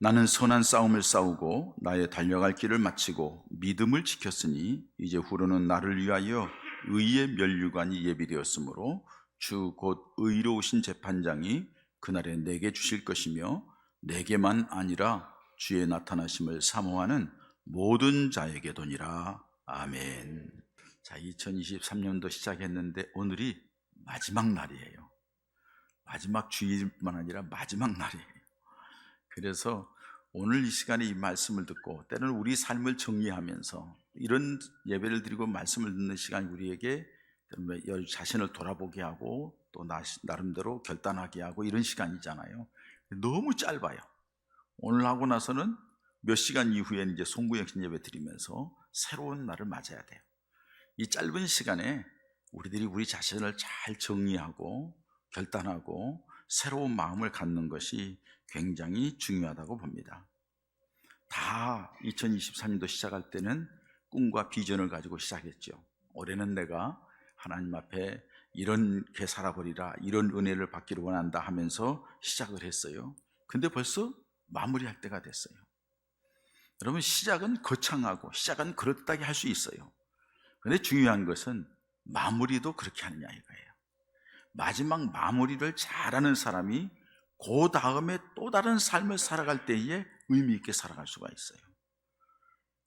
나는 선한 싸움을 싸우고 나의 달려갈 길을 마치고 믿음을 지켰으니 이제 후로는 나를 위하여 의의 면류관이 예비되었으므로 주 곧 의로우신 재판장이 그날에 내게 주실 것이며 내게만 아니라 주의 나타나심을 사모하는 모든 자에게도니라. 아멘. 자, 2023년도 시작했는데 오늘이 마지막 날이에요. 마지막 주일만 아니라 마지막 날이에요. 그래서 오늘 이 시간에 이 말씀을 듣고 때로는 우리 삶을 정리하면서 이런 예배를 드리고 말씀을 듣는 시간이 우리에게 자신을 돌아보게 하고 또 나름대로 결단하게 하고 이런 시간이잖아요. 너무 짧아요. 오늘 하고 나서는 몇 시간 이후에는 이제 송구영신 예배 드리면서 새로운 날을 맞아야 돼요. 이 짧은 시간에 우리들이 우리 자신을 잘 정리하고 결단하고 새로운 마음을 갖는 것이 굉장히 중요하다고 봅니다. 다 2023년도 시작할 때는 꿈과 비전을 가지고 시작했죠. 올해는 내가 하나님 앞에 이렇게 살아버리라, 이런 은혜를 받기를 원한다 하면서 시작을 했어요. 근데 벌써 마무리할 때가 됐어요. 여러분, 시작은 거창하고 시작은 그렇다게 할 수 있어요. 그런데 중요한 것은 마무리도 그렇게 하느냐 이거예요. 마지막 마무리를 잘하는 사람이 그 다음에 또 다른 삶을 살아갈 때에 의미 있게 살아갈 수가 있어요.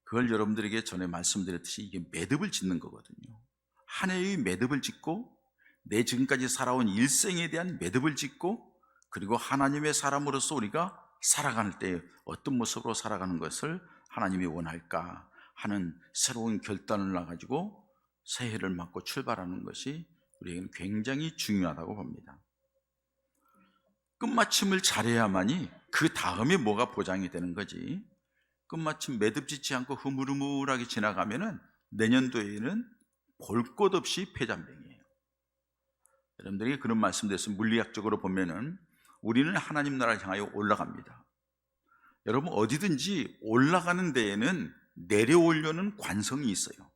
그걸 여러분들에게 전에 말씀드렸듯이 이게 매듭을 짓는 거거든요. 한 해의 매듭을 짓고 내 지금까지 살아온 일생에 대한 매듭을 짓고 그리고 하나님의 사람으로서 우리가 살아갈 때 어떤 모습으로 살아가는 것을 하나님이 원할까 하는 새로운 결단을 놔가지고 새해를 맞고 출발하는 것이 우리에게는 굉장히 중요하다고 봅니다. 끝마침을 잘해야만이 그 다음에 뭐가 보장이 되는 거지. 끝마침 매듭 짓지 않고 흐물흐물하게 지나가면은 내년도에는 볼 것 없이 폐잔병이에요. 여러분들에게 그런 말씀드렸으면 물리학적으로 보면은 우리는 하나님 나라를 향하여 올라갑니다. 여러분, 어디든지 올라가는 데에는 내려오려는 관성이 있어요.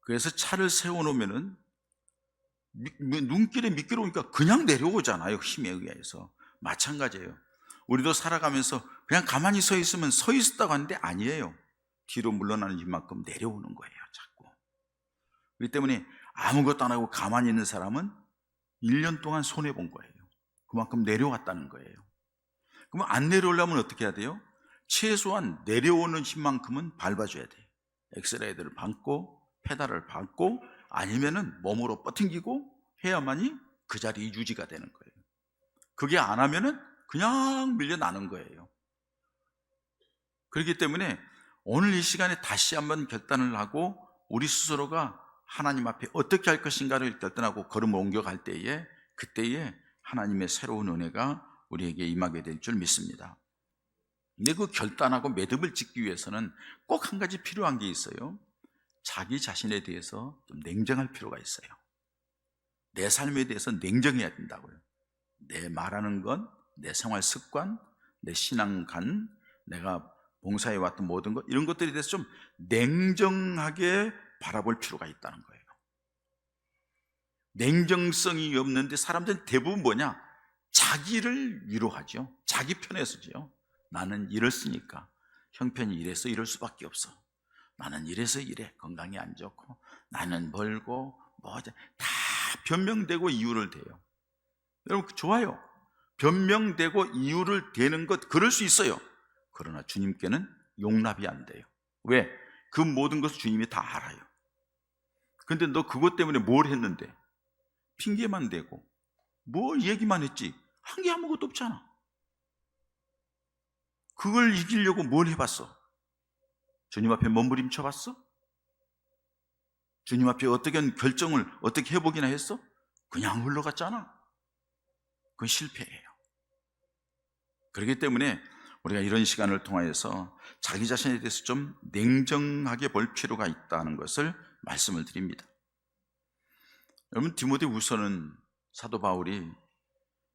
그래서 차를 세워놓으면은 눈길에 미끄러우니까 그냥 내려오잖아요. 힘에 의해서. 마찬가지예요. 우리도 살아가면서 그냥 가만히 서 있으면 서 있었다고 하는데 아니에요. 뒤로 물러나는 힘만큼 내려오는 거예요, 자꾸. 그렇기 때문에 아무것도 안 하고 가만히 있는 사람은 1년 동안 손해본 거예요. 그만큼 내려왔다는 거예요. 그럼 안 내려오려면 어떻게 해야 돼요? 최소한 내려오는 힘만큼은 밟아줘야 돼요. 엑셀레이터를 밟고 페달을 밟고 아니면은 몸으로 뻗팅기고 해야만이 그 자리 유지가 되는 거예요. 그게 안 하면은 그냥 밀려나는 거예요. 그렇기 때문에 오늘 이 시간에 다시 한번 결단을 하고 우리 스스로가 하나님 앞에 어떻게 할 것인가를 결단하고 걸음을 옮겨갈 때에 그때에 하나님의 새로운 은혜가 우리에게 임하게 될 줄 믿습니다. 근데 그 결단하고 매듭을 짓기 위해서는 꼭 한 가지 필요한 게 있어요. 자기 자신에 대해서 좀 냉정할 필요가 있어요. 내 삶에 대해서 냉정해야 된다고요. 내 말하는 것, 내 생활 습관, 내 신앙관, 내가 봉사해왔던 모든 것, 이런 것들에 대해서 좀 냉정하게 바라볼 필요가 있다는 거예요. 냉정성이 없는데 사람들은 대부분 뭐냐? 자기를 위로하죠. 자기 편에 서죠. 나는 이랬으니까 형편이 이래서 이럴 수밖에 없어. 나는 이래서 이래. 건강이 안 좋고 나는 멀고 다 변명되고 이유를 대요. 여러분, 좋아요. 변명되고 이유를 대는 것 그럴 수 있어요. 그러나 주님께는 용납이 안 돼요. 왜? 그 모든 것을 주님이 다 알아요. 근데 너 그것 때문에 뭘 했는데? 핑계만 대고 뭐 얘기만 했지 한 게 아무것도 없잖아. 그걸 이기려고 뭘 해봤어? 주님 앞에 몸부림쳐 봤어? 주님 앞에 어떻게 결정을 어떻게 해보기나 했어? 그냥 흘러갔잖아. 그건 실패예요. 그렇기 때문에 우리가 이런 시간을 통하여서 자기 자신에 대해서 좀 냉정하게 볼 필요가 있다는 것을 말씀을 드립니다. 여러분, 디모데후서는 사도 바울이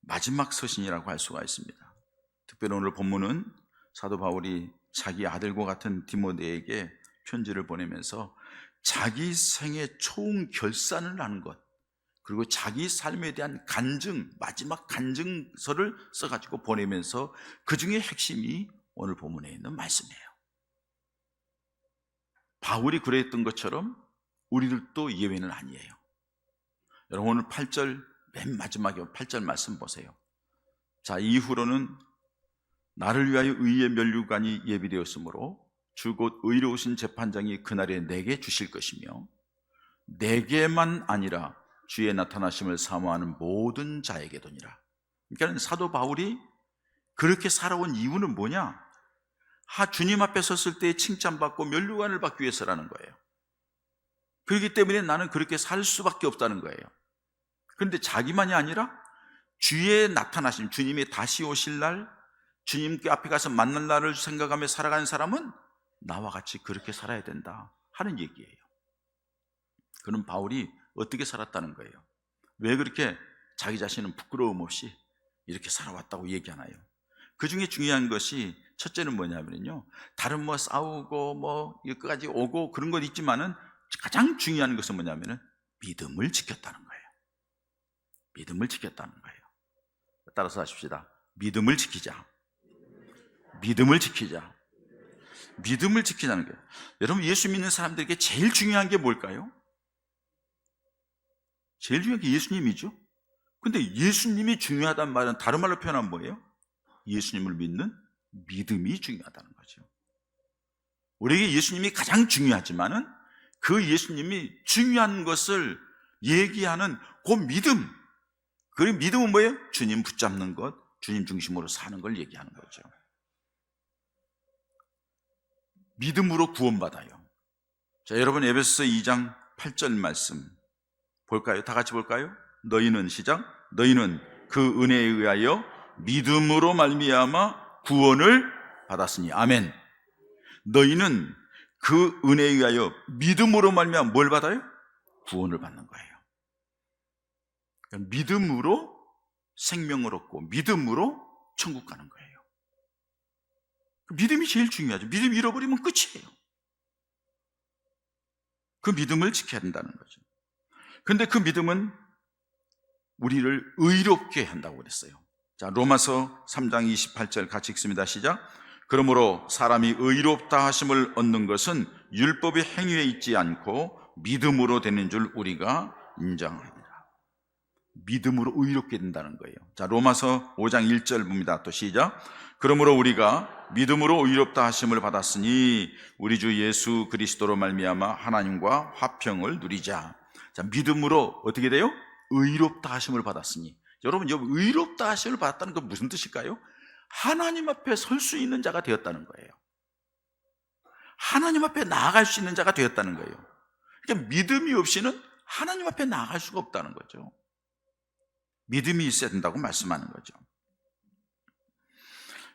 마지막 서신이라고 할 수가 있습니다. 특별히 오늘 본문은 사도 바울이 자기 아들과 같은 디모데에게 편지를 보내면서 자기 생애 총 결산을 하는 것, 그리고 자기 삶에 대한 간증, 마지막 간증서를 써가지고 보내면서 그 중에 핵심이 오늘 본문에 있는 말씀이에요. 바울이 그랬던 것처럼 우리들도 예외는 아니에요. 여러분 오늘 8절 맨 마지막에 8절 말씀 보세요. 자, 이후로는 나를 위하여 의의 면류관이 예비되었으므로 주 곧 의로우신 재판장이 그날에 내게 주실 것이며 내게만 아니라 주의 나타나심을 사모하는 모든 자에게도니라. 그러니까 사도 바울이 그렇게 살아온 이유는 뭐냐? 주님 앞에 섰을 때 칭찬받고 면류관을 받기 위해서라는 거예요. 그렇기 때문에 나는 그렇게 살 수밖에 없다는 거예요. 그런데 자기만이 아니라 주의 나타나심, 주님이 다시 오실 날, 주님께 앞에 가서 만날 날을 생각하며 살아가는 사람은 나와 같이 그렇게 살아야 된다 하는 얘기예요. 그럼 바울이 어떻게 살았다는 거예요? 왜 그렇게 자기 자신은 부끄러움 없이 이렇게 살아왔다고 얘기하나요? 그 중에 중요한 것이 첫째는 뭐냐면요, 다른 싸우고 여기까지 오고 그런 건 있지만은 가장 중요한 것은 뭐냐면은 믿음을 지켰다는 거예요. 믿음을 지켰다는 거예요. 따라서 하십시다. 믿음을 지키자. 믿음을 지키자. 믿음을 지키자는 거예요. 여러분 예수 믿는 사람들에게 제일 중요한 게 뭘까요? 제일 중요한 게 예수님이죠. 근데 예수님이 중요하다는 말은 다른 말로 표현하면 뭐예요? 예수님을 믿는 믿음이 중요하다는 거죠. 우리에게 예수님이 가장 중요하지만은 그 예수님이 중요한 것을 얘기하는 그 믿음, 그 믿음은 뭐예요? 주님 붙잡는 것, 주님 중심으로 사는 걸 얘기하는 거죠. 믿음으로 구원받아요. 자, 여러분 에베소서 2장 8절 말씀 볼까요? 다 같이 볼까요? 너희는 시작. 너희는 그 은혜에 의하여 믿음으로 말미암아 구원을 받았으니. 아멘. 너희는 그 은혜에 의하여 믿음으로 말미암아 뭘 받아요? 구원을 받는 거예요. 그러니까 믿음으로 생명을 얻고 믿음으로 천국 가는 거예요. 믿음이 제일 중요하죠. 믿음 잃어버리면 끝이에요. 그 믿음을 지켜야 된다는 거죠. 그런데 그 믿음은 우리를 의롭게 한다고 그랬어요. 자, 로마서 3장 28절 같이 읽습니다. 시작. 그러므로 사람이 의롭다 하심을 얻는 것은 율법의 행위에 있지 않고 믿음으로 되는 줄 우리가 인정합니다. 믿음으로 의롭게 된다는 거예요. 자, 로마서 5장 1절 봅니다. 또 시작. 그러므로 우리가 믿음으로 의롭다 하심을 받았으니 우리 주 예수 그리스도로 말미암아 하나님과 화평을 누리자. 자, 믿음으로 어떻게 돼요? 의롭다 하심을 받았으니. 여러분, 여기 의롭다 하심을 받았다는 건 무슨 뜻일까요? 하나님 앞에 설 수 있는 자가 되었다는 거예요. 하나님 앞에 나아갈 수 있는 자가 되었다는 거예요. 그러니까 믿음이 없이는 하나님 앞에 나아갈 수가 없다는 거죠. 믿음이 있어야 된다고 말씀하는 거죠.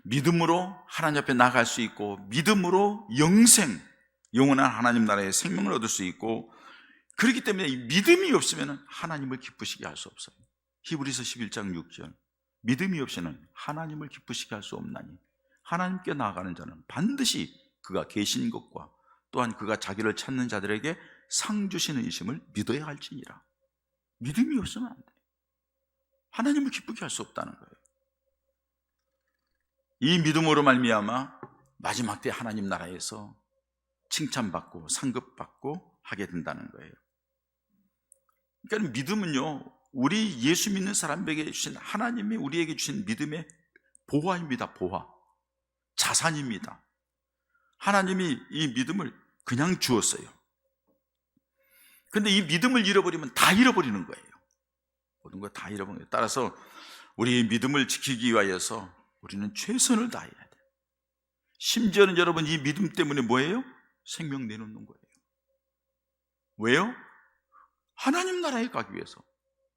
믿음으로 하나님 앞에 나아갈 수 있고, 믿음으로 영원한 하나님 나라의 생명을 얻을 수 있고, 그렇기 때문에 이 믿음이 없으면 하나님을 기쁘시게 할 수 없어요. 히브리서 11장 6절. 믿음이 없이는 하나님을 기쁘시게 할 수 없나니 하나님께 나아가는 자는 반드시 그가 계신 것과 또한 그가 자기를 찾는 자들에게 상 주시는 이심을 믿어야 할지니라. 믿음이 없으면 안 돼요. 하나님을 기쁘게 할 수 없다는 거예요. 이 믿음으로 말미암아 마지막 때 하나님 나라에서 칭찬받고 상급받고 하게 된다는 거예요. 그러니까 믿음은요, 우리 예수 믿는 사람에게 주신, 하나님이 우리에게 주신 믿음의 보화입니다. 보화, 자산입니다. 하나님이 이 믿음을 그냥 주었어요. 그런데 이 믿음을 잃어버리면 다 잃어버리는 거예요. 모든 거 다 잃어버린 거예요. 따라서 우리 믿음을 지키기 위하여서 우리는 최선을 다해야 돼요. 심지어는 여러분, 이 믿음 때문에 뭐예요? 생명 내놓는 거예요. 왜요? 하나님 나라에 가기 위해서,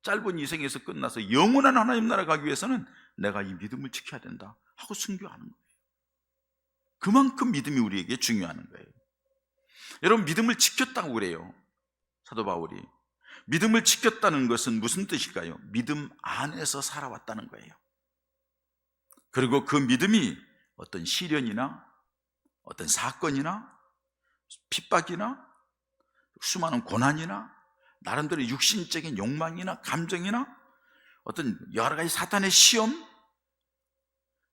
짧은 이 생에서 끝나서 영원한 하나님 나라에 가기 위해서는 내가 이 믿음을 지켜야 된다 하고 순교하는 거예요. 그만큼 믿음이 우리에게 중요한 거예요. 여러분, 믿음을 지켰다고 그래요. 사도 바울이. 믿음을 지켰다는 것은 무슨 뜻일까요? 믿음 안에서 살아왔다는 거예요. 그리고 그 믿음이 어떤 시련이나 어떤 사건이나 핍박이나 수많은 고난이나 나름대로 육신적인 욕망이나 감정이나 어떤 여러 가지 사탄의 시험,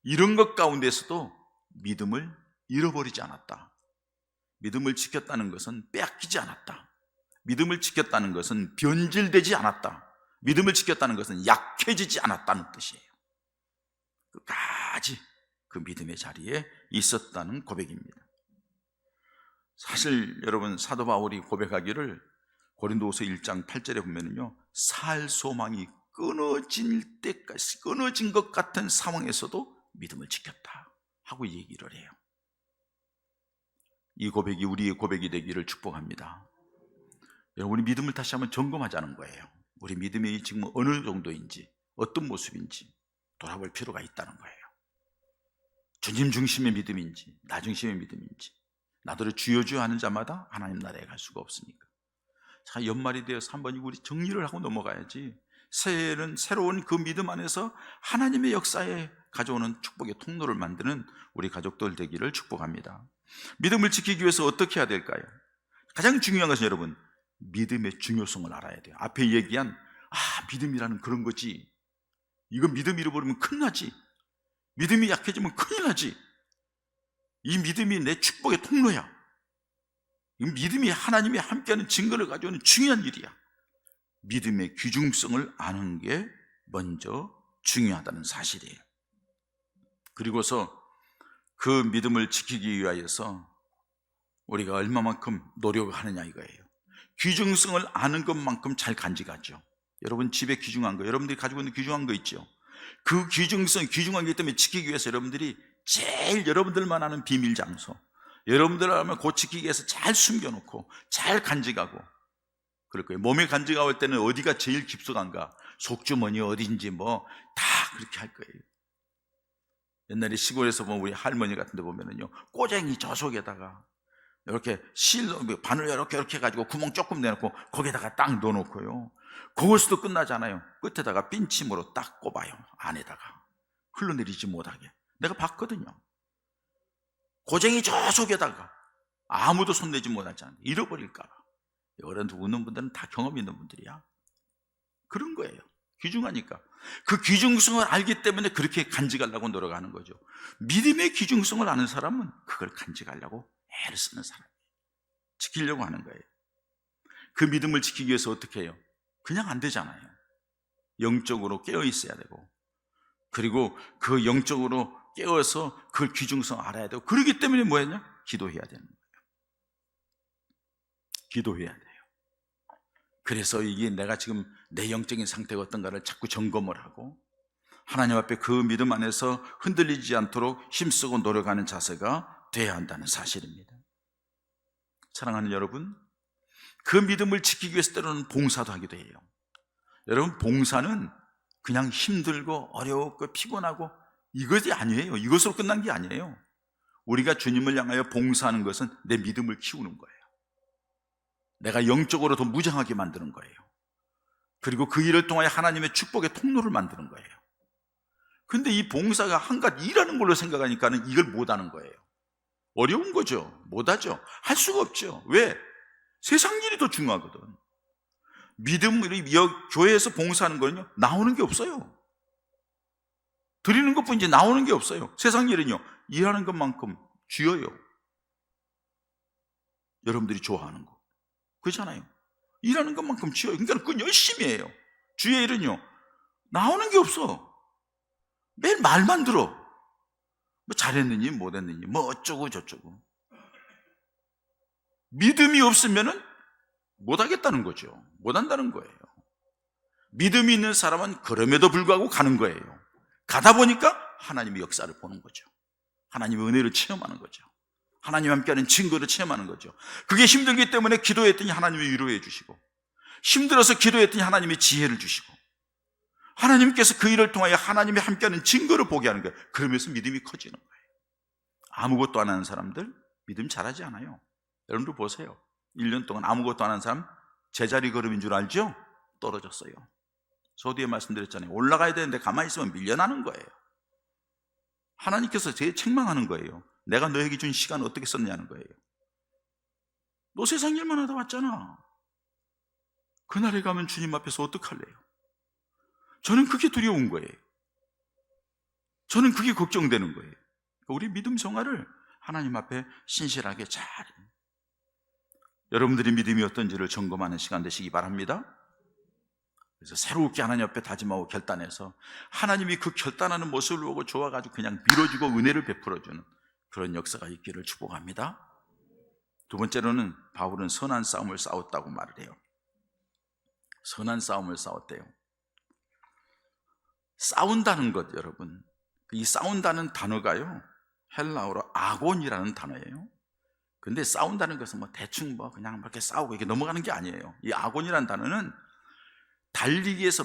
이런 것 가운데서도 믿음을 잃어버리지 않았다. 믿음을 지켰다는 것은 빼앗기지 않았다. 믿음을 지켰다는 것은 변질되지 않았다. 믿음을 지켰다는 것은 약해지지 않았다는 뜻이에요. 끝까지 그 믿음의 자리에 있었다는 고백입니다. 사실 여러분, 사도 바울이 고백하기를 고린도후서 1장 8절에 보면은요, 살 소망이 끊어질 때까지, 끊어진 것 같은 상황에서도 믿음을 지켰다 하고 얘기를 해요. 이 고백이 우리의 고백이 되기를 축복합니다. 여러분, 우리 믿음을 다시 한번 점검하자는 거예요. 우리 믿음이 지금 어느 정도인지, 어떤 모습인지 돌아볼 필요가 있다는 거예요. 주님 중심의 믿음인지, 나 중심의 믿음인지. 나더러 주여 주여 하는 자마다 하나님 나라에 갈 수가 없으니까. 자, 연말이 되어서 한번 우리 정리를 하고 넘어가야지. 새해에는 새로운 그 믿음 안에서 하나님의 역사에 가져오는 축복의 통로를 만드는 우리 가족들 되기를 축복합니다. 믿음을 지키기 위해서 어떻게 해야 될까요? 가장 중요한 것은 여러분, 믿음의 중요성을 알아야 돼요. 앞에 얘기한 믿음이라는 그런 거지, 이거 믿음 잃어버리면 큰일 나지, 믿음이 약해지면 큰일 나지, 이 믿음이 내 축복의 통로야, 이 믿음이 하나님이 함께하는 증거를 가져오는 중요한 일이야. 믿음의 귀중성을 아는 게 먼저 중요하다는 사실이에요. 그리고서 그 믿음을 지키기 위하여서 우리가 얼마만큼 노력을 하느냐 이거예요. 귀중성을 아는 것만큼 잘 간직하죠. 여러분 집에 귀중한 거, 여러분들이 가지고 있는 귀중한 거 있죠. 그 귀중성, 귀중한 것 때문에 지키기 위해서 여러분들이 제일 여러분들만 아는 비밀 장소, 여러분들 하면 곧 지키기 위해서 잘 숨겨놓고 잘 간직하고 그럴 거예요. 몸에 간직할 때는 어디가 제일 깊숙한가, 속주머니 어딘지 뭐 다 그렇게 할 거예요. 옛날에 시골에서 보면 우리 할머니 같은 데 보면은요, 꼬쟁이 저 속에다가 이렇게 바늘 이렇게 해가지고 구멍 조금 내놓고 거기다가 딱 넣어놓고요, 그것도 끝나지 않아요. 끝에다가 핀침으로 딱 꼽아요. 안에다가 흘러내리지 못하게. 내가 봤거든요. 고쟁이 저 속에다가 아무도 손대지 못하잖아요. 잃어버릴까 봐. 어른들 웃는 분들은 다 경험 있는 분들이야. 그런 거예요. 귀중하니까. 그 귀중성을 알기 때문에 그렇게 간직하려고 노력하는 거죠. 믿음의 귀중성을 아는 사람은 그걸 간직하려고 애를 쓰는 사람이에요. 지키려고 하는 거예요. 그 믿음을 지키기 위해서 어떻게 해요? 그냥 안 되잖아요. 영적으로 깨어 있어야 되고, 그리고 그 영적으로 깨어서 그 귀중성 알아야 되고, 그러기 때문에 뭐였냐? 기도해야 되는 거예요. 기도해야 돼요. 그래서 이게 내가 지금 내 영적인 상태가 어떤가를 자꾸 점검을 하고 하나님 앞에 그 믿음 안에서 흔들리지 않도록 힘쓰고 노력하는 자세가 돼야 한다는 사실입니다. 사랑하는 여러분, 그 믿음을 지키기 위해서 때로는 봉사도 하기도 해요. 여러분, 봉사는 그냥 힘들고 어렵고 피곤하고 이것이 아니에요. 이것으로 끝난 게 아니에요. 우리가 주님을 향하여 봉사하는 것은 내 믿음을 키우는 거예요. 내가 영적으로 더 무장하게 만드는 거예요. 그리고 그 일을 통하여 하나님의 축복의 통로를 만드는 거예요. 근데 이 봉사가 한갓 일하는 걸로 생각하니까는 이걸 못하는 거예요. 어려운 거죠. 못하죠. 할 수가 없죠. 왜? 세상 일이 더 중요하거든. 믿음이 교회에서 봉사하는 거는요, 나오는 게 없어요. 드리는 것뿐이지 나오는 게 없어요. 세상 일은요, 일하는 것만큼 쥐어요. 여러분들이 좋아하는 거 그렇잖아요. 일하는 것만큼 쥐어요. 그러니까 그건 열심히 해요. 주의 일은요, 나오는 게 없어. 매일 말만 들어. 뭐 잘했느니 못했느니 뭐 어쩌고 저쩌고. 믿음이 없으면은 못하겠다는 거죠. 못한다는 거예요. 믿음이 있는 사람은 그럼에도 불구하고 가는 거예요. 가다 보니까 하나님의 역사를 보는 거죠. 하나님의 은혜를 체험하는 거죠. 하나님 함께하는 증거를 체험하는 거죠. 그게 힘들기 때문에 기도했더니 하나님이 위로해 주시고, 힘들어서 기도했더니 하나님이 지혜를 주시고, 하나님께서 그 일을 통하여 하나님이 함께하는 증거를 보게 하는 거예요. 그러면서 믿음이 커지는 거예요. 아무것도 안 하는 사람들 믿음 잘하지 않아요. 여러분들 보세요. 1년 동안 아무것도 안 하는 사람 제자리 걸음인 줄 알죠? 떨어졌어요. 서두에 말씀드렸잖아요. 올라가야 되는데 가만히 있으면 밀려나는 거예요. 하나님께서 제일 책망하는 거예요. 내가 너에게 준 시간을 어떻게 썼냐는 거예요. 너 세상 일만 하다 왔잖아. 그날에 가면 주님 앞에서 어떡할래요? 저는 그게 두려운 거예요. 저는 그게 걱정되는 거예요. 우리 믿음 생활을 하나님 앞에 신실하게 잘, 여러분들의 믿음이 어떤지를 점검하는 시간 되시기 바랍니다. 그래서 새롭게 하나님 앞에 다짐하고 결단해서 하나님이 그 결단하는 모습을 보고 좋아가지고 그냥 밀어주고 은혜를 베풀어주는 그런 역사가 있기를 축복합니다. 두 번째로는 바울은 선한 싸움을 싸웠다고 말을 해요. 선한 싸움을 싸웠대요. 싸운다는 것, 여러분, 이 싸운다는 단어가요, 헬라어로 아곤이라는 단어예요. 근데 싸운다는 것은 뭐 대충 뭐 그냥 이렇게 싸우고 이렇게 넘어가는 게 아니에요. 이 아곤이라는 단어는 달리기에서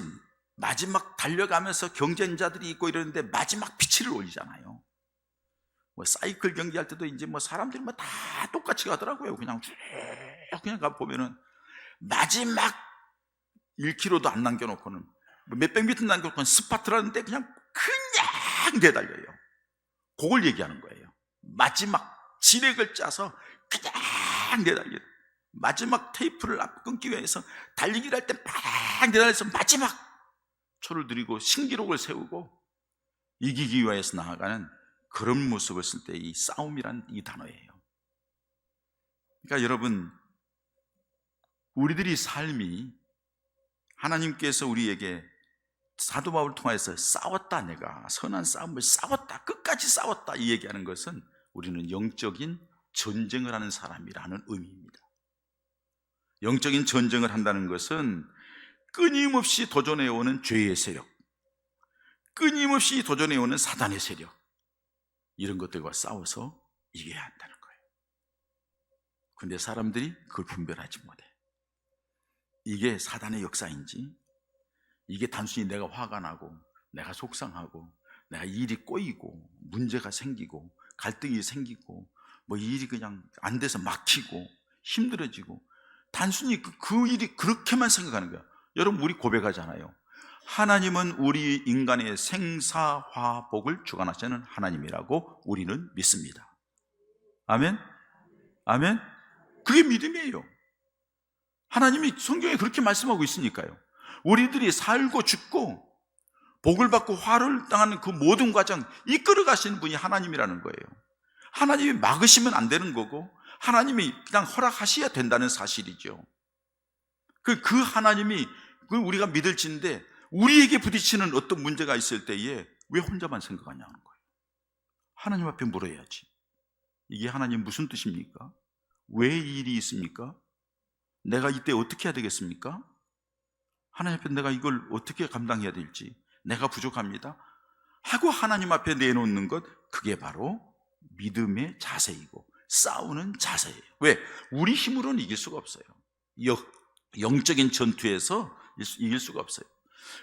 마지막 달려가면서 경쟁자들이 있고 이러는데 마지막 피치를 올리잖아요. 뭐 사이클 경기할 때도 이제 뭐 사람들이 뭐 다 똑같이 가더라고요. 그냥 쭉 그냥 가 보면은 마지막 1km도 안 남겨놓고는 몇백 미터 남겨놓고는 스파트를 하는데 그냥 내달려요. 그걸 얘기하는 거예요. 마지막 진액을 짜서 그냥 내달려요. 마지막 테이프를 끊기 위해서 달리기를 할 때 팍 내달려서 마지막 초를 들이고 신기록을 세우고 이기기 위해서 나아가는 그런 모습을 쓸 때 이 싸움이란 이 단어예요. 그러니까 여러분, 우리들이 삶이 하나님께서 우리에게 사도 바울을 통해서 싸웠다, 내가 선한 싸움을 싸웠다, 끝까지 싸웠다 이 얘기하는 것은 우리는 영적인 전쟁을 하는 사람이라는 의미입니다. 영적인 전쟁을 한다는 것은 끊임없이 도전해오는 죄의 세력, 끊임없이 도전해오는 사단의 세력, 이런 것들과 싸워서 이겨야 한다는 거예요. 근데 사람들이 그걸 분별하지 못해. 이게 사단의 역사인지, 이게 단순히 내가 화가 나고 내가 속상하고 내가 일이 꼬이고 문제가 생기고 갈등이 생기고 뭐 일이 그냥 안 돼서 막히고 힘들어지고 단순히 그 일이 그렇게만 생각하는 거야. 여러분, 우리 고백하잖아요. 하나님은 우리 인간의 생사화복을 주관하시는 하나님이라고 우리는 믿습니다. 아멘? 아멘? 그게 믿음이에요. 하나님이 성경에 그렇게 말씀하고 있으니까요. 우리들이 살고 죽고 복을 받고 화를 당하는 그 모든 과정 이끌어 가시는 분이 하나님이라는 거예요. 하나님이 막으시면 안 되는 거고 하나님이 그냥 허락하셔야 된다는 사실이죠. 그 하나님이 우리가 믿을지인데 우리에게 부딪히는 어떤 문제가 있을 때에 왜 혼자만 생각하냐는 거예요. 하나님 앞에 물어야지. 이게 하나님 무슨 뜻입니까? 왜 이 일이 있습니까? 내가 이때 어떻게 해야 되겠습니까? 하나님 앞에 내가 이걸 어떻게 감당해야 될지, 내가 부족합니다 하고 하나님 앞에 내놓는 것, 그게 바로 믿음의 자세이고 싸우는 자세예요. 왜? 우리 힘으로는 이길 수가 없어요. 영적인 전투에서 이길 수가 없어요.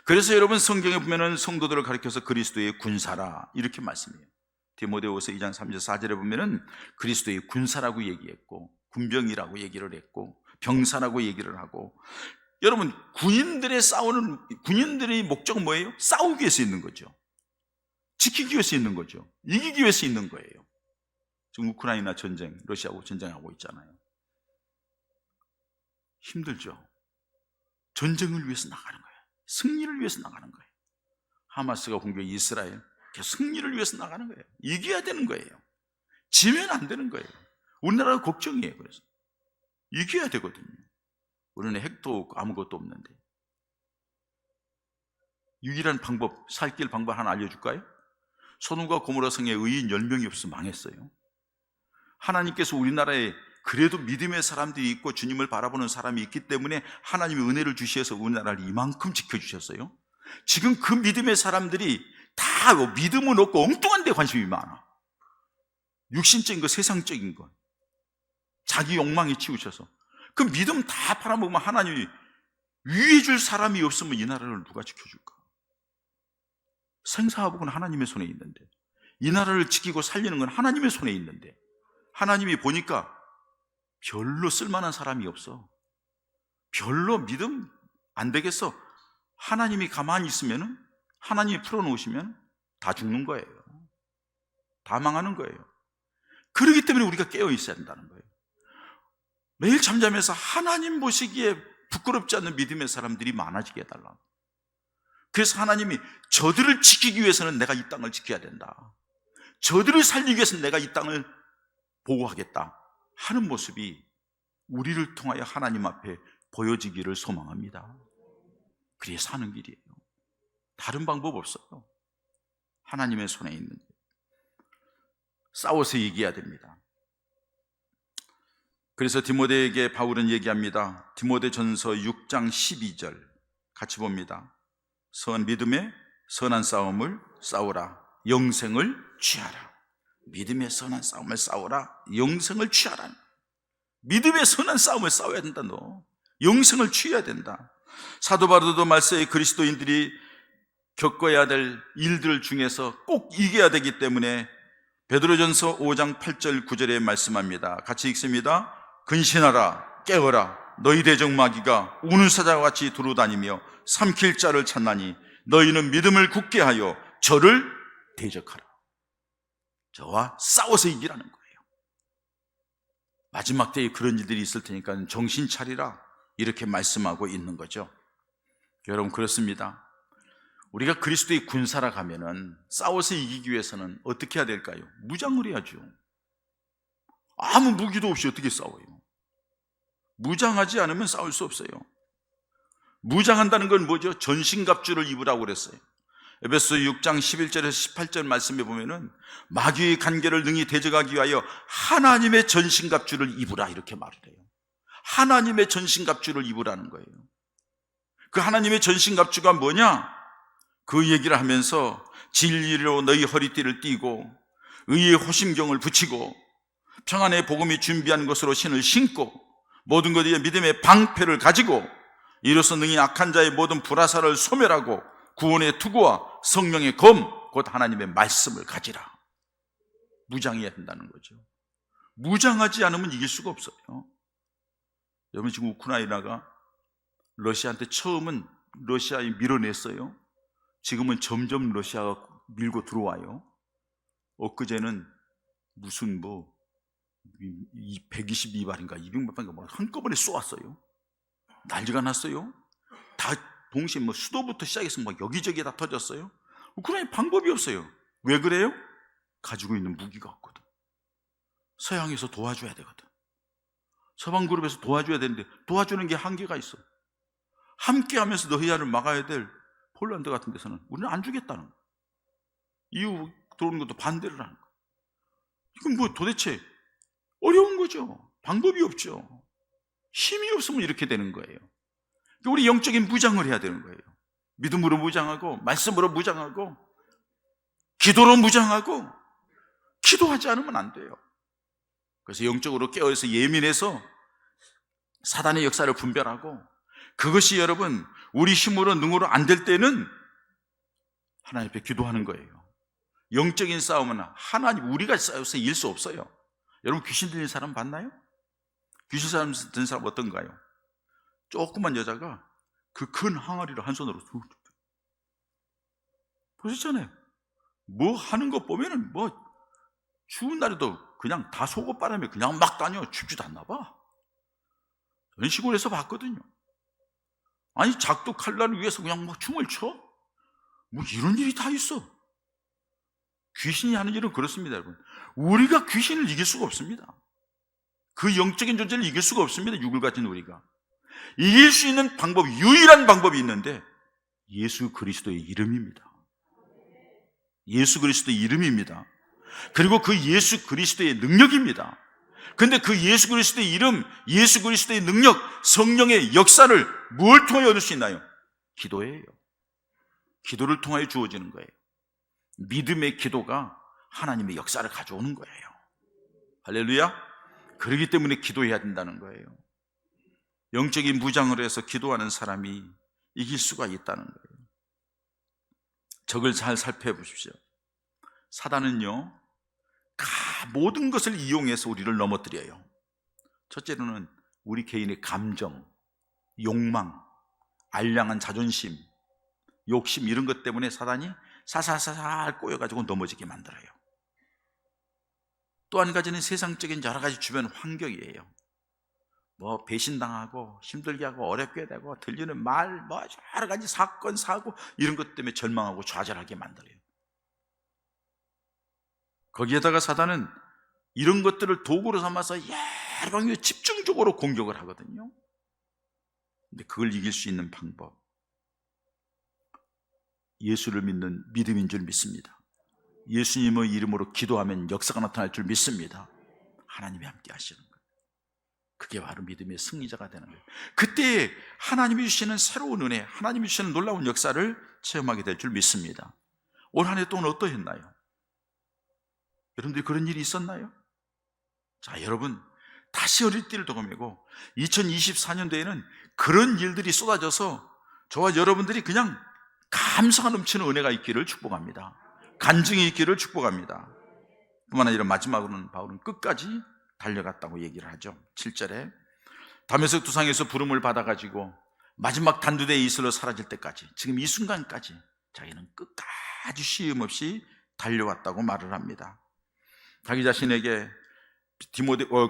그래서 여러분, 성경에 보면은 성도들을 가리켜서 그리스도의 군사라 이렇게 말씀해요. 디모데후서 2장 3절 4절에 보면은 그리스도의 군사라고 얘기했고 군병이라고 얘기를 했고 병사라고 얘기를 하고, 여러분, 군인들의 목적은 뭐예요? 싸우기 위해서 있는 거죠. 지키기 위해서 있는 거죠. 이기기 위해서 있는 거예요. 지금 우크라이나 전쟁, 러시아하고 전쟁하고 있잖아요. 힘들죠. 전쟁을 위해서 나가는 거예요. 승리를 위해서 나가는 거예요. 하마스가 공격해 이스라엘, 승리를 위해서 나가는 거예요. 이겨야 되는 거예요. 지면 안 되는 거예요. 우리나라가 걱정이에요. 그래서 이겨야 되거든요. 우리는 핵도 없고 아무것도 없는데. 유일한 방법, 살 길 방법 하나 알려줄까요? 소돔과 고모라 성에 의인 10명이 없으면 망했어요. 하나님께서 우리나라에 그래도 믿음의 사람들이 있고 주님을 바라보는 사람이 있기 때문에 하나님이 은혜를 주셔서 우리나라를 이만큼 지켜주셨어요. 지금 그 믿음의 사람들이 다 믿음은 없고 엉뚱한 데 관심이 많아. 육신적인 거, 세상적인 거, 자기 욕망에 치우쳐서 그 믿음 다 팔아먹으면 하나님이 위해 줄 사람이 없으면 이 나라를 누가 지켜줄까? 생사화복은 하나님의 손에 있는데, 이 나라를 지키고 살리는 건 하나님의 손에 있는데, 하나님이 보니까 별로 쓸만한 사람이 없어. 별로 믿음 안 되겠어. 하나님이 가만히 있으면, 하나님이 풀어놓으시면 다 죽는 거예요. 다 망하는 거예요. 그렇기 때문에 우리가 깨어 있어야 한다는 거예요. 매일 잠자면서 하나님 보시기에 부끄럽지 않는 믿음의 사람들이 많아지게 해달라. 그래서 하나님이 저들을 지키기 위해서는 내가 이 땅을 지켜야 된다, 저들을 살리기 위해서는 내가 이 땅을 보호하겠다 하는 모습이 우리를 통하여 하나님 앞에 보여지기를 소망합니다. 그게 사는 길이에요. 다른 방법 없어요. 하나님의 손에 있는 거예요. 싸워서 이겨야 됩니다. 그래서 디모데에게 바울은 얘기합니다. 디모데전서 6장 12절 같이 봅니다. 믿음의 선한 싸움을 싸우라, 영생을 취하라. 믿음의 선한 싸움을 싸우라, 영생을 취하라. 믿음의 선한 싸움을 싸워야 된다. 너 영생을 취해야 된다. 사도 바울도 말세에 그리스도인들이 겪어야 될 일들 중에서 꼭 이겨야 되기 때문에 베드로전서 5장 8절 9절에 말씀합니다. 같이 읽습니다. 근신하라, 깨어라. 너희 대적 마귀가 우는 사자와 같이 두루다니며 삼킬 자를 찾나니 너희는 믿음을 굳게 하여 저를 대적하라. 저와 싸워서 이기라는 거예요. 마지막 때에 그런 일들이 있을 테니까 정신 차리라, 이렇게 말씀하고 있는 거죠. 여러분, 그렇습니다. 우리가 그리스도의 군사라 가면은 싸워서 이기기 위해서는 어떻게 해야 될까요? 무장을 해야죠. 아무 무기도 없이 어떻게 싸워요? 무장하지 않으면 싸울 수 없어요. 무장한다는 건 뭐죠? 전신갑주를 입으라고 그랬어요. 에베소 6장 11절에서 18절 말씀에 보면은 마귀의 간계를 능히 대적하기 위하여 하나님의 전신갑주를 입으라, 이렇게 말을 해요. 하나님의 전신갑주를 입으라는 거예요. 그 하나님의 전신갑주가 뭐냐? 그 얘기를 하면서 진리로 너희 허리띠를 띠고 의의 호심경을 붙이고 평안의 복음이 준비한 것으로 신을 신고 모든 것 위에 믿음의 방패를 가지고 이로써 능히 악한 자의 모든 불화살을 소멸하고 구원의 투구와 성령의 검 곧 하나님의 말씀을 가지라. 무장해야 된다는 거죠. 무장하지 않으면 이길 수가 없어요. 여러분, 지금 우크라이나가 러시아한테 처음은 러시아에 밀어냈어요. 지금은 점점 러시아가 밀고 들어와요. 엊그제는 무슨 122발인가 200몇 발인가 한꺼번에 쏘았어요. 난리가 났어요. 다 동시에 수도부터 시작해서 여기저기 다 터졌어요. 우크라이나 방법이 없어요. 왜 그래요? 가지고 있는 무기가 없거든. 서양에서 도와줘야 되거든. 서방 그룹에서 도와줘야 되는데 도와주는 게 한계가 있어. 함께 하면서 러시아를 막아야 될 폴란드 같은 데서는 우리는 안 주겠다는 거예요. EU 들어오는 것도 반대를 하는 거예요. 이건 도대체 어려운 거죠. 방법이 없죠. 힘이 없으면 이렇게 되는 거예요. 우리 영적인 무장을 해야 되는 거예요. 믿음으로 무장하고 말씀으로 무장하고 기도로 무장하고 기도하지 않으면 안 돼요. 그래서 영적으로 깨어서 예민해서 사단의 역사를 분별하고, 그것이 여러분 우리 힘으로 능으로 안 될 때는 하나님 앞에 기도하는 거예요. 영적인 싸움은 하나님, 우리가 싸워서 이길 수 없어요. 여러분, 귀신 들린 사람 봤나요? 귀신 들린 사람 어떤가요? 조그만 여자가 그 큰 항아리를 한 손으로 보셨잖아요. 뭐 하는 거 보면은 추운 날에도 그냥 다 속옷바람에 그냥 막 다녀. 춥지도 않나 봐. 저는 시골에서 봤거든요. 아니, 작두 칼날을 위해서 그냥 춤을 춰? 이런 일이 다 있어. 귀신이 하는 일은 그렇습니다, 여러분. 우리가 귀신을 이길 수가 없습니다. 그 영적인 존재를 이길 수가 없습니다. 육을 가진 우리가. 이길 수 있는 방법, 유일한 방법이 있는데 예수 그리스도의 이름입니다. 예수 그리스도의 이름입니다. 그리고 그 예수 그리스도의 능력입니다. 근데 그 예수 그리스도의 이름, 예수 그리스도의 능력, 성령의 역사를 뭘 통하여 얻을 수 있나요? 기도예요. 기도를 통하여 주어지는 거예요. 믿음의 기도가 하나님의 역사를 가져오는 거예요. 할렐루야. 그렇기 때문에 기도해야 된다는 거예요. 영적인 무장을 해서 기도하는 사람이 이길 수가 있다는 거예요. 적을 잘 살펴보십시오. 사단은요, 모든 것을 이용해서 우리를 넘어뜨려요. 첫째로는 우리 개인의 감정, 욕망, 알량한 자존심, 욕심, 이런 것 때문에 사단이 살살살살 꼬여가지고 넘어지게 만들어요. 또 한 가지는 세상적인 여러 가지 주변 환경이에요. 뭐 배신당하고 힘들게 하고 어렵게 되고 들리는 말, 뭐 여러 가지 사건, 사고 이런 것 때문에 절망하고 좌절하게 만들어요. 거기에다가 사단은 이런 것들을 도구로 삼아서 여러 방향으로 집중적으로 공격을 하거든요. 근데 그걸 이길 수 있는 방법, 예수를 믿는 믿음인 줄 믿습니다. 예수님의 이름으로 기도하면 역사가 나타날 줄 믿습니다. 하나님이 함께 하시는 거예요. 그게 바로 믿음의 승리자가 되는 거예요. 그때 하나님이 주시는 새로운 은혜, 하나님이 주시는 놀라운 역사를 체험하게 될 줄 믿습니다. 올 한 해 동안 어떠했나요? 여러분들이 그런 일이 있었나요? 자, 여러분 다시 어릴 때를 도금이고 2024년도에는 그런 일들이 쏟아져서 저와 여러분들이 그냥 감사가 넘치는 은혜가 있기를 축복합니다. 간증이 있기를 축복합니다. 뿐만 아니라 마지막으로는 바울은 끝까지 달려갔다고 얘기를 하죠. 7절에 다메섹 두상에서 부름을 받아가지고 마지막 단두대에 이슬로 사라질 때까지, 지금 이 순간까지 자기는 끝까지 쉼 없이 달려왔다고 말을 합니다. 자기 자신에게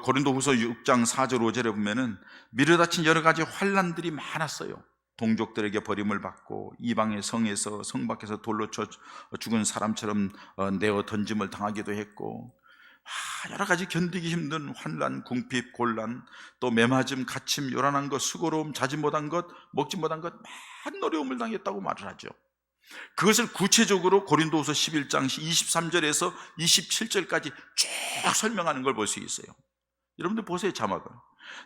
고린도후서 6장 4절 5절에 보면은 미르다친 여러 가지 환난들이 많았어요. 동족들에게 버림을 받고 이방의 성에서 성 밖에서 돌로 쳐 죽은 사람처럼 내어 던짐을 당하기도 했고, 여러 가지 견디기 힘든 환난, 궁핍, 곤란, 또 매맞음, 갇힘, 요란한 것, 수고로움, 자지 못한 것, 먹지 못한 것, 많은 어려움을 당했다고 말을 하죠. 그것을 구체적으로 고린도후서 11장 23절에서 27절까지 쭉 설명하는 걸 볼 수 있어요. 여러분들 보세요. 자막을.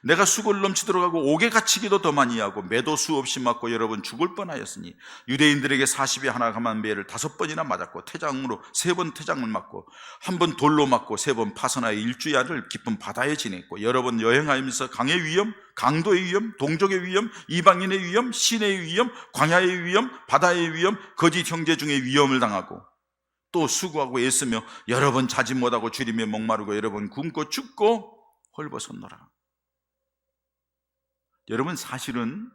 내가 수고를 넘치도록 하고 옥에 갇히기도 더 많이 하고 매도 수없이 맞고 여러분 죽을 뻔하였으니 유대인들에게 40에 하나 감한 매를 5번이나 맞았고 태장으로 3번 태장을 맞고 1번 돌로 맞고 3번 파선하여 일주야를 깊은 바다에 지냈고 여러 번 여행하면서 강의 위험, 강도의 위험, 동족의 위험, 이방인의 위험, 시내의 위험, 광야의 위험, 바다의 위험, 거짓 형제 중에 위험을 당하고 또 수고하고 애쓰며 여러 번 자지 못하고 주림에 목마르고 여러 번 굶고 춥고 헐벗었노라. 여러분, 사실은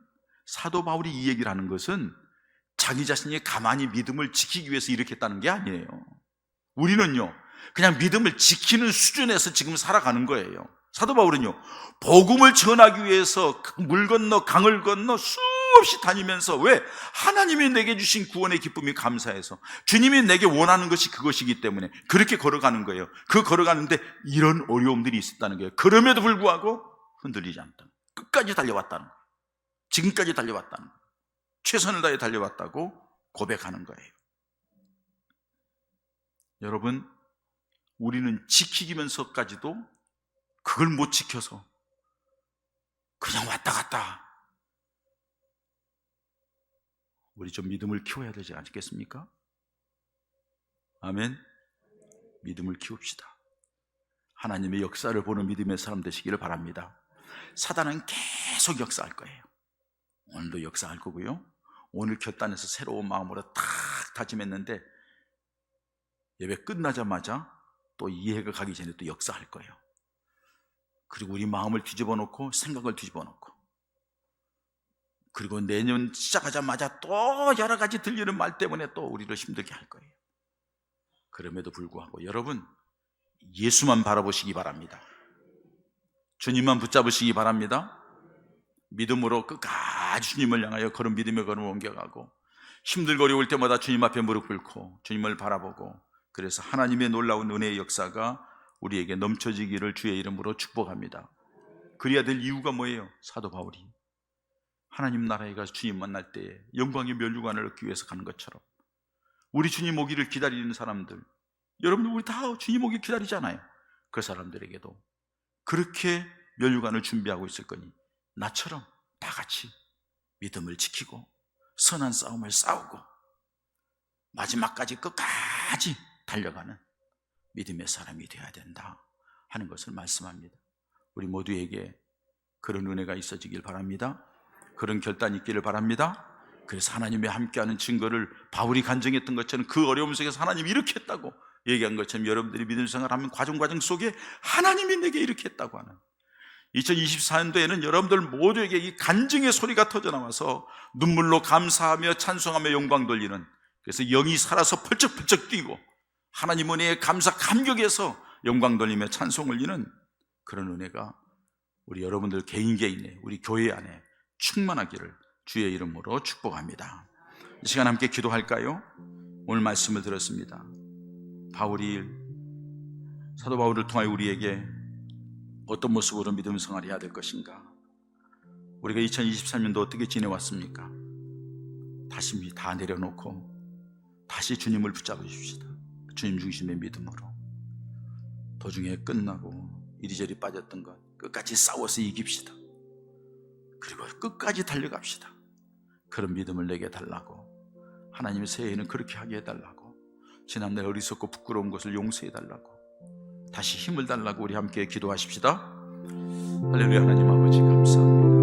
사도 바울이 이 얘기를 하는 것은 자기 자신이 가만히 믿음을 지키기 위해서 이렇게 했다는 게 아니에요. 우리는요 그냥 믿음을 지키는 수준에서 지금 살아가는 거예요. 사도 바울은요 복음을 전하기 위해서 물 건너 강을 건너 수없이 다니면서, 왜? 하나님이 내게 주신 구원의 기쁨이 감사해서 주님이 내게 원하는 것이 그것이기 때문에 그렇게 걸어가는 거예요. 그 걸어가는데 이런 어려움들이 있었다는 거예요. 그럼에도 불구하고 흔들리지 않다. 끝까지 달려왔다는 거예요. 지금까지 달려왔다는 거예요. 최선을 다해 달려왔다고 고백하는 거예요. 여러분, 우리는 지키면서까지도 그걸 못 지켜서 그냥 왔다 갔다. 우리 좀 믿음을 키워야 되지 않겠습니까? 아멘. 믿음을 키웁시다. 하나님의 역사를 보는 믿음의 사람 되시기를 바랍니다. 사단은 계속 역사할 거예요. 오늘도 역사할 거고요. 오늘 결단해서 새로운 마음으로 탁 다짐했는데 예배 끝나자마자 또 이해가 가기 전에 또 역사할 거예요. 그리고 우리 마음을 뒤집어 놓고 생각을 뒤집어 놓고, 그리고 내년 시작하자마자 또 여러 가지 들리는 말 때문에 또 우리를 힘들게 할 거예요. 그럼에도 불구하고 여러분, 예수만 바라보시기 바랍니다. 주님만 붙잡으시기 바랍니다. 믿음으로 끝까지 주님을 향하여 걸음, 믿음의 걸음을 옮겨가고 힘들고 어려울 때마다 주님 앞에 무릎 꿇고 주님을 바라보고, 그래서 하나님의 놀라운 은혜의 역사가 우리에게 넘쳐지기를 주의 이름으로 축복합니다. 그래야 될 이유가 뭐예요? 사도 바울이 하나님 나라에 가서 주님 만날 때에 영광의 면류관을 얻기 위해서 가는 것처럼 우리 주님 오기를 기다리는 사람들, 여러분들 우리 다 주님 오기 기다리잖아요. 그 사람들에게도 그렇게 면류관을 준비하고 있을 거니 나처럼 다 같이 믿음을 지키고 선한 싸움을 싸우고 마지막까지 끝까지 달려가는 믿음의 사람이 되어야 된다 하는 것을 말씀합니다. 우리 모두에게 그런 은혜가 있어지길 바랍니다. 그런 결단이 있기를 바랍니다. 그래서 하나님의 함께하는 증거를 바울이 간증했던 것처럼 그 어려움 속에서 하나님이 이렇게 했다고 얘기한 것처럼 여러분들이 믿음 생활하는 과정 속에 하나님이 내게 이렇게 했다고 하는 2024년도에는 여러분들 모두에게 이 간증의 소리가 터져나와서 눈물로 감사하며 찬송하며 영광 돌리는, 그래서 영이 살아서 펄쩍펄쩍 뛰고 하나님 은혜에 감사 감격해서 영광 돌리며 찬송 올리는 그런 은혜가 우리 여러분들 개인 개인에, 우리 교회 안에 충만하기를 주의 이름으로 축복합니다. 이 시간 함께 기도할까요? 오늘 말씀을 들었습니다. 사도 바울을 통하여 우리에게 어떤 모습으로 믿음 생활을 해야 될 것인가? 우리가 2023년도 어떻게 지내왔습니까? 다시 다 내려놓고 다시 주님을 붙잡으십시다. 주님 중심의 믿음으로. 도중에 끝나고 이리저리 빠졌던 것 끝까지 싸워서 이깁시다. 그리고 끝까지 달려갑시다. 그런 믿음을 내게 달라고, 하나님의 새해에는 그렇게 하게 해달라고, 지난날 어리석고 부끄러운 것을 용서해달라고, 다시 힘을 달라고 우리 함께 기도하십시다. 할렐루야. 하나님 아버지 감사합니다.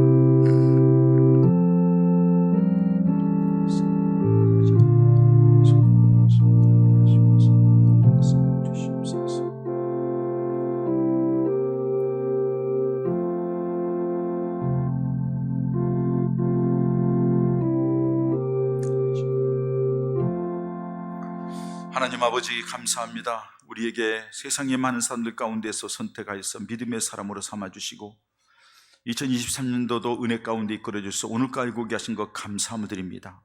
하나님 아버지 감사합니다. 우리에게 세상의 많은 사람들 가운데서 선택하여서 믿음의 사람으로 삼아주시고 2023년도도 은혜 가운데 이끌어주셔서 오늘까지 알고 하신 것 감사함을 드립니다.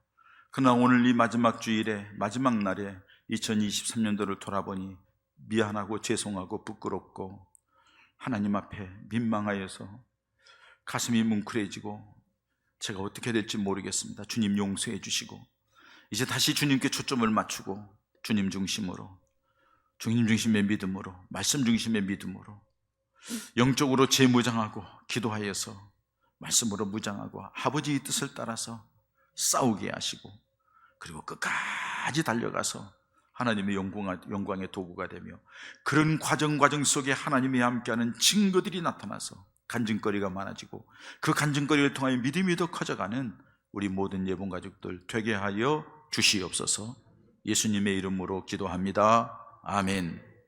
그러나 오늘 이 마지막 주일에, 마지막 날에 2023년도를 돌아보니 미안하고 죄송하고 부끄럽고 하나님 앞에 민망하여서 가슴이 뭉클해지고 제가 어떻게 될지 모르겠습니다. 주님 용서해 주시고 이제 다시 주님께 초점을 맞추고 주님 중심으로, 주님 중심의 믿음으로, 말씀 중심의 믿음으로 영적으로 재무장하고 기도하여서 말씀으로 무장하고 아버지의 뜻을 따라서 싸우게 하시고 그리고 끝까지 달려가서 하나님의 영광의 도구가 되며 그런 과정 속에 하나님이 함께하는 증거들이 나타나서 간증거리가 많아지고 그 간증거리를 통하여 믿음이 더 커져가는 우리 모든 예본 가족들 되게 하여 주시옵소서. 예수님의 이름으로 기도합니다. 아멘.